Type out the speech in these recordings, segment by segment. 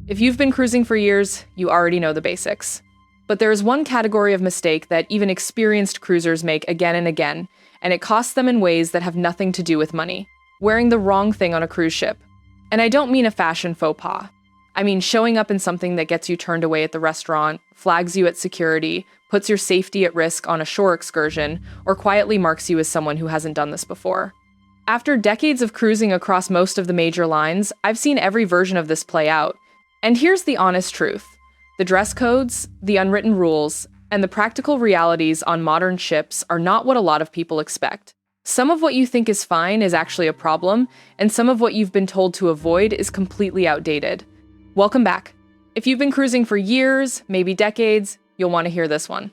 If you've been cruising for years, you already know the basics. But there is one category of mistake that even experienced cruisers make again and again, and it costs them in ways that have nothing to do with money. Wearing the wrong thing on a cruise ship. And I don't mean a fashion faux pas. I mean showing up in something that gets you turned away at the restaurant, flags you at security, puts your safety at risk on a shore excursion, or quietly marks you as someone who hasn't done this before. After decades of cruising across most of the major lines, I've seen every version of this play out. And here's the honest truth. The dress codes, the unwritten rules, and the practical realities on modern ships are not what a lot of people expect. Some of what you think is fine is actually a problem, and some of what you've been told to avoid is completely outdated. Welcome back. If you've been cruising for years, maybe decades, you'll want to hear this one.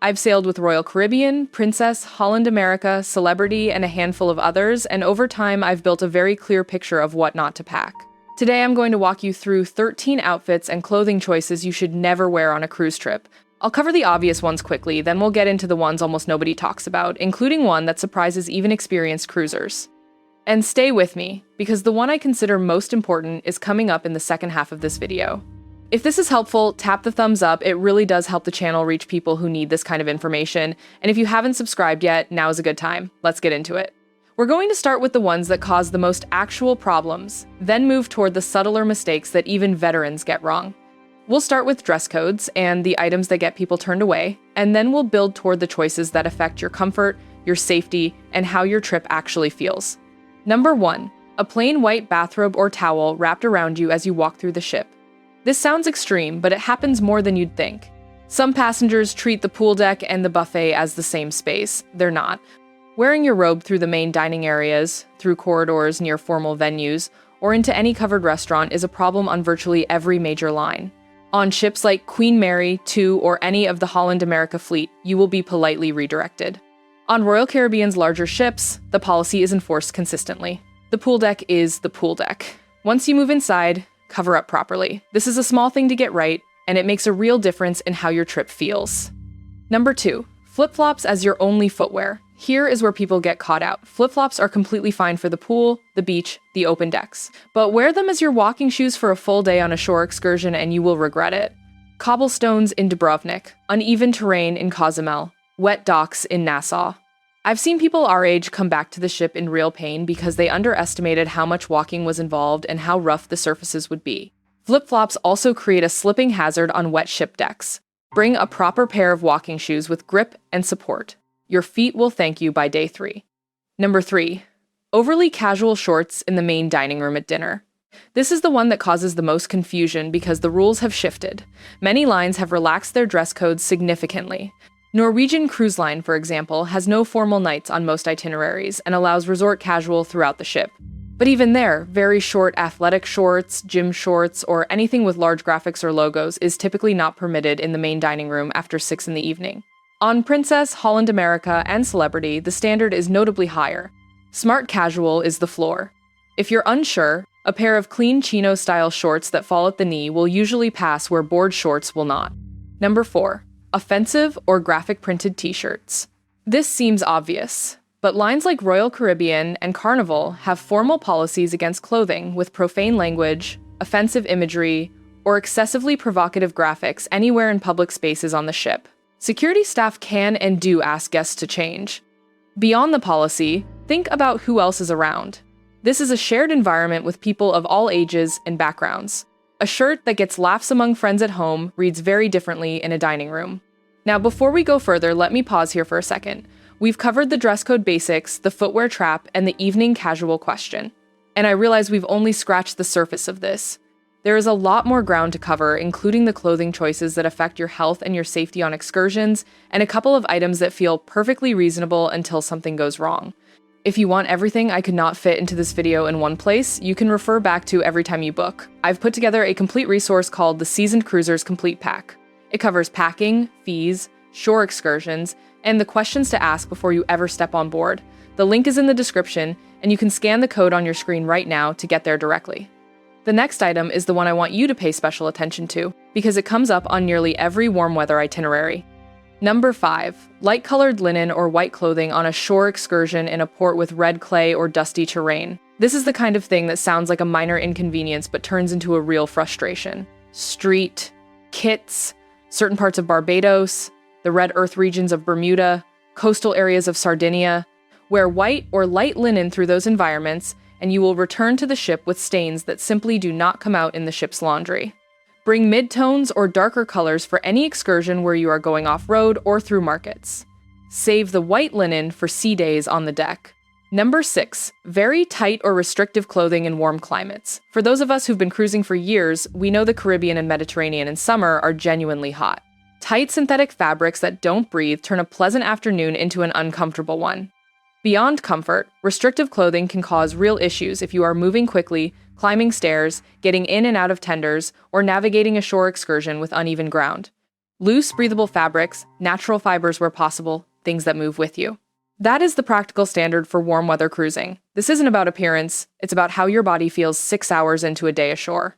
I've sailed with Royal Caribbean, Princess, Holland America, Celebrity, and a handful of others, and over time I've built a very clear picture of what not to pack. Today I'm going to walk you through 13 outfits and clothing choices you should never wear on a cruise trip. I'll cover the obvious ones quickly, then we'll get into the ones almost nobody talks about, including one that surprises even experienced cruisers. And stay with me, because the one I consider most important is coming up in the second half of this video. If this is helpful, tap the thumbs up. It really does help the channel reach people who need this kind of information. And if you haven't subscribed yet, now is a good time. Let's get into it. We're going to start with the ones that cause the most actual problems, then move toward the subtler mistakes that even veterans get wrong. We'll start with dress codes and the items that get people turned away, and then we'll build toward the choices that affect your comfort, your safety, and how your trip actually feels. Number 1, a plain white bathrobe or towel wrapped around you as you walk through the ship. This sounds extreme, but it happens more than you'd think. Some passengers treat the pool deck and the buffet as the same space. They're not. Wearing your robe through the main dining areas, through corridors near formal venues, or into any covered restaurant is a problem on virtually every major line. On ships like Queen Mary, 2, or any of the Holland America fleet, you will be politely redirected. On Royal Caribbean's larger ships, the policy is enforced consistently. The pool deck is the pool deck. Once you move inside, cover up properly. This is a small thing to get right, and it makes a real difference in how your trip feels. Number 2, flip-flops as your only footwear. Here is where people get caught out. Flip-flops are completely fine for the pool, the beach, the open decks. But wear them as your walking shoes for a full day on a shore excursion and you will regret it. Cobblestones in Dubrovnik, uneven terrain in Cozumel, wet docks in Nassau. I've seen people our age come back to the ship in real pain because they underestimated how much walking was involved and how rough the surfaces would be. Flip-flops also create a slipping hazard on wet ship decks. Bring a proper pair of walking shoes with grip and support. Your feet will thank you by day 3. Number 3, overly casual shorts in the main dining room at dinner. This is the one that causes the most confusion because the rules have shifted. Many lines have relaxed their dress codes significantly. Norwegian Cruise Line, for example, has no formal nights on most itineraries and allows resort casual throughout the ship. But even there, very short athletic shorts, gym shorts, or anything with large graphics or logos is typically not permitted in the main dining room after 6 in the evening. On Princess, Holland America, and Celebrity, the standard is notably higher. Smart casual is the floor. If you're unsure, a pair of clean chino-style shorts that fall at the knee will usually pass where board shorts will not. Number 4, offensive or graphic printed t-shirts. This seems obvious, but lines like Royal Caribbean and Carnival have formal policies against clothing with profane language, offensive imagery, or excessively provocative graphics anywhere in public spaces on the ship. Security staff can and do ask guests to change. Beyond the policy, think about who else is around. This is a shared environment with people of all ages and backgrounds. A shirt that gets laughs among friends at home reads very differently in a dining room. Now, before we go further, let me pause here for a second. We've covered the dress code basics, the footwear trap, and the evening casual question. And I realize we've only scratched the surface of this. There is a lot more ground to cover, including the clothing choices that affect your health and your safety on excursions, and a couple of items that feel perfectly reasonable until something goes wrong. If you want everything I could not fit into this video in one place, you can refer back to every time you book. I've put together a complete resource called the Seasoned Cruiser's Complete Pack. It covers packing, fees, shore excursions, and the questions to ask before you ever step on board. The link is in the description, and you can scan the code on your screen right now to get there directly. The next item is the one I want you to pay special attention to, because it comes up on nearly every warm weather itinerary. Number 5, light-colored linen or white clothing on a shore excursion in a port with red clay or dusty terrain. This is the kind of thing that sounds like a minor inconvenience but turns into a real frustration. street, Kitts, certain parts of Barbados, the red earth regions of Bermuda, coastal areas of Sardinia. Wear white or light linen through those environments, and you will return to the ship with stains that simply do not come out in the ship's laundry. Bring mid-tones or darker colors for any excursion where you are going off-road or through markets. Save the white linen for sea days on the deck. Number 6, very tight or restrictive clothing in warm climates. For those of us who've been cruising for years, we know the Caribbean and Mediterranean in summer are genuinely hot. Tight synthetic fabrics that don't breathe turn a pleasant afternoon into an uncomfortable one. Beyond comfort, restrictive clothing can cause real issues if you are moving quickly, climbing stairs, getting in and out of tenders, or navigating a shore excursion with uneven ground. Loose, breathable fabrics, natural fibers where possible, things that move with you. That is the practical standard for warm weather cruising. This isn't about appearance, it's about how your body feels 6 hours into a day ashore.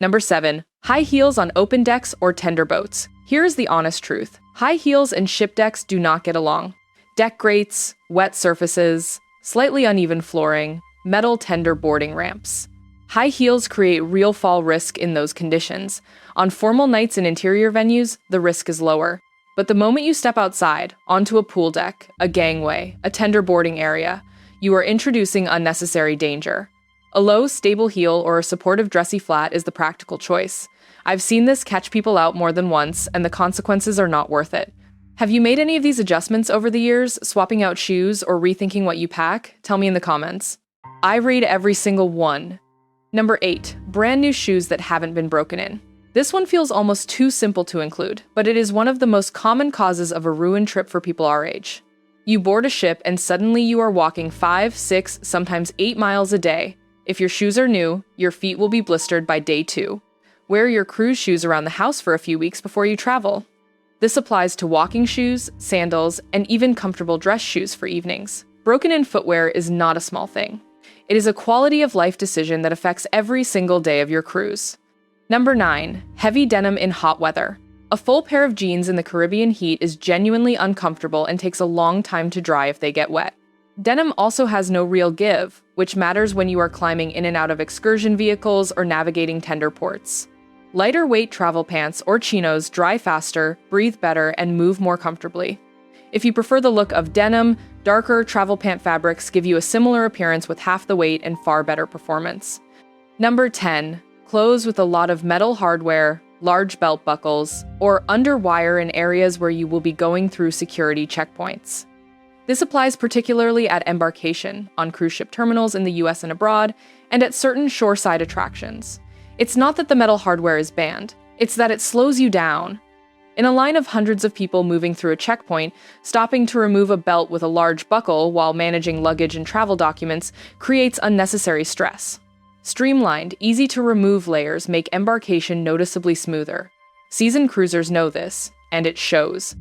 Number 7, high heels on open decks or tender boats. Here's the honest truth. High heels and ship decks do not get along. Deck grates, wet surfaces, slightly uneven flooring, metal tender boarding ramps. High heels create real fall risk in those conditions. On formal nights in interior venues, the risk is lower. But the moment you step outside, onto a pool deck, a gangway, a tender boarding area, you are introducing unnecessary danger. A low, stable heel or a supportive dressy flat is the practical choice. I've seen this catch people out more than once, and the consequences are not worth it. Have you made any of these adjustments over the years, swapping out shoes or rethinking what you pack? Tell me in the comments. I rate every single one. Number 8, brand new shoes that haven't been broken in. This one feels almost too simple to include, but it is one of the most common causes of a ruined trip for people our age. You board a ship and suddenly you are walking 5, 6, sometimes 8 miles a day. If your shoes are new, your feet will be blistered by day 2. Wear your cruise shoes around the house for a few weeks before you travel. This applies to walking shoes, sandals, and even comfortable dress shoes for evenings. Broken-in footwear is not a small thing. It is a quality of life decision that affects every single day of your cruise. Number 9, heavy denim in hot weather. A full pair of jeans in the Caribbean heat is genuinely uncomfortable and takes a long time to dry if they get wet. Denim also has no real give, which matters when you are climbing in and out of excursion vehicles or navigating tender ports. Lighter weight travel pants or chinos dry faster, breathe better, and move more comfortably. If you prefer the look of denim, darker travel pant fabrics give you a similar appearance with half the weight and far better performance. Number 10, clothes with a lot of metal hardware, large belt buckles, or under wire in areas where you will be going through security checkpoints. This applies particularly at embarkation, on cruise ship terminals in the US and abroad, and at certain shoreside attractions. It's not that the metal hardware is banned, it's that it slows you down. In a line of hundreds of people moving through a checkpoint, stopping to remove a belt with a large buckle while managing luggage and travel documents creates unnecessary stress. Streamlined, easy-to-remove layers make embarkation noticeably smoother. Seasoned cruisers know this, and it shows.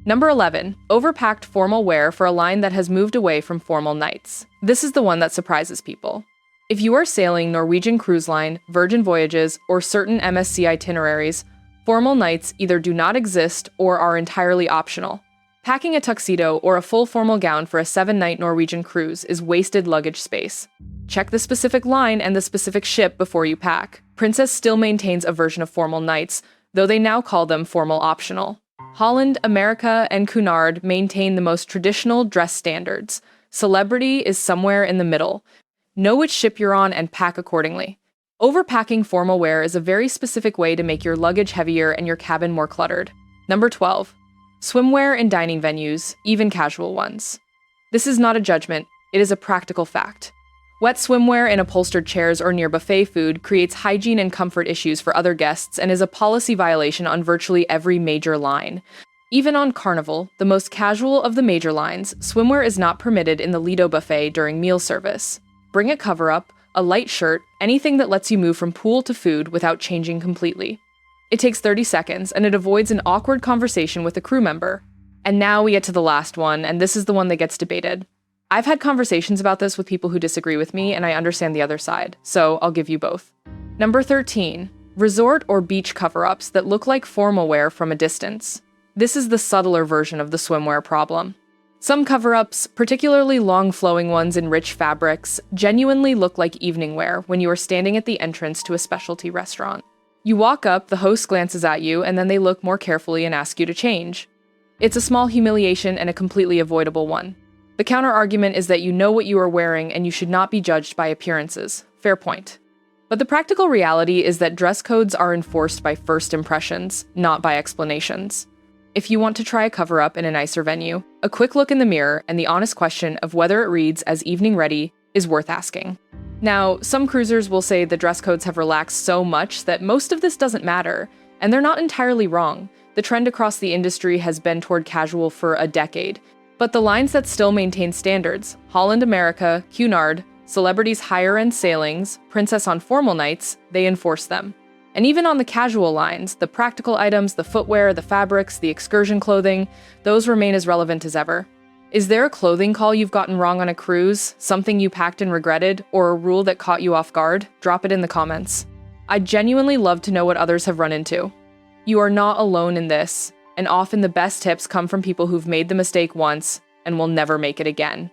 Number 11, overpacked formal wear for a line that has moved away from formal nights. This is the one that surprises people. If you are sailing Norwegian Cruise Line, Virgin Voyages, or certain MSC itineraries, formal nights either do not exist or are entirely optional. Packing a tuxedo or a full formal gown for a 7-night Norwegian cruise is wasted luggage space. Check the specific line and the specific ship before you pack. Princess still maintains a version of formal nights, though they now call them formal optional. Holland, America, and Cunard maintain the most traditional dress standards. Celebrity is somewhere in the middle. Know which ship you're on and pack accordingly. Overpacking formal wear is a very specific way to make your luggage heavier and your cabin more cluttered. Number 12, swimwear in dining venues, even casual ones. This is not a judgment, it is a practical fact. Wet swimwear in upholstered chairs or near buffet food creates hygiene and comfort issues for other guests and is a policy violation on virtually every major line. Even on Carnival, the most casual of the major lines, swimwear is not permitted in the Lido buffet during meal service. Bring a cover-up, a light shirt, anything that lets you move from pool to food without changing completely. It takes 30 seconds, and it avoids an awkward conversation with a crew member. And now we get to the last one, and this is the one that gets debated. I've had conversations about this with people who disagree with me, and I understand the other side, so I'll give you both. Number 13, resort or beach cover-ups that look like formal wear from a distance. This is the subtler version of the swimwear problem. Some cover-ups, particularly long flowing ones in rich fabrics, genuinely look like evening wear when you are standing at the entrance to a specialty restaurant. You walk up, the host glances at you, and then they look more carefully and ask you to change. It's a small humiliation and a completely avoidable one. The counter-argument is that you know what you are wearing and you should not be judged by appearances. Fair point. But the practical reality is that dress codes are enforced by first impressions, not by explanations. If you want to try a cover-up in a nicer venue, a quick look in the mirror and the honest question of whether it reads as evening ready is worth asking. Now, some cruisers will say the dress codes have relaxed so much that most of this doesn't matter, and they're not entirely wrong. The trend across the industry has been toward casual for a decade, but the lines that still maintain standards, Holland America, Cunard, celebrities' higher-end sailings, Princess on formal nights, they enforce them. And even on the casual lines, the practical items, the footwear, the fabrics, the excursion clothing, those remain as relevant as ever. Is there a clothing call you've gotten wrong on a cruise, something you packed and regretted, or a rule that caught you off guard? Drop it in the comments. I'd genuinely love to know what others have run into. You are not alone in this, and often the best tips come from people who've made the mistake once and will never make it again.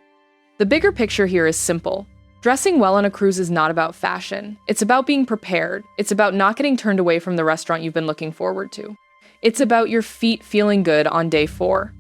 The bigger picture here is simple. Dressing well on a cruise is not about fashion. It's about being prepared. It's about not getting turned away from the restaurant you've been looking forward to. It's about your feet feeling good on day 4.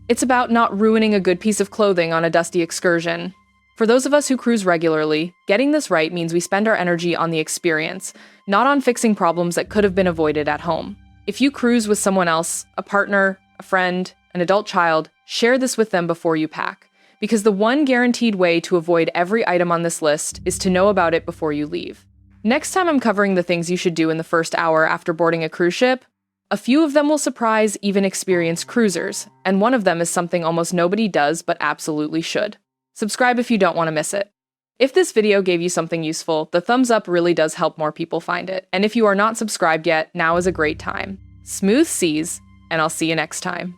It's about not ruining a good piece of clothing on a dusty excursion. For those of us who cruise regularly, getting this right means we spend our energy on the experience, not on fixing problems that could have been avoided at home. If you cruise with someone else, a partner, a friend, an adult child, share this with them before you pack. Because the one guaranteed way to avoid every item on this list is to know about it before you leave. Next time I'm covering the things you should do in the first hour after boarding a cruise ship, a few of them will surprise even experienced cruisers, and one of them is something almost nobody does but absolutely should. Subscribe if you don't want to miss it. If this video gave you something useful, the thumbs up really does help more people find it, and if you are not subscribed yet, now is a great time. Smooth seas, and I'll see you next time.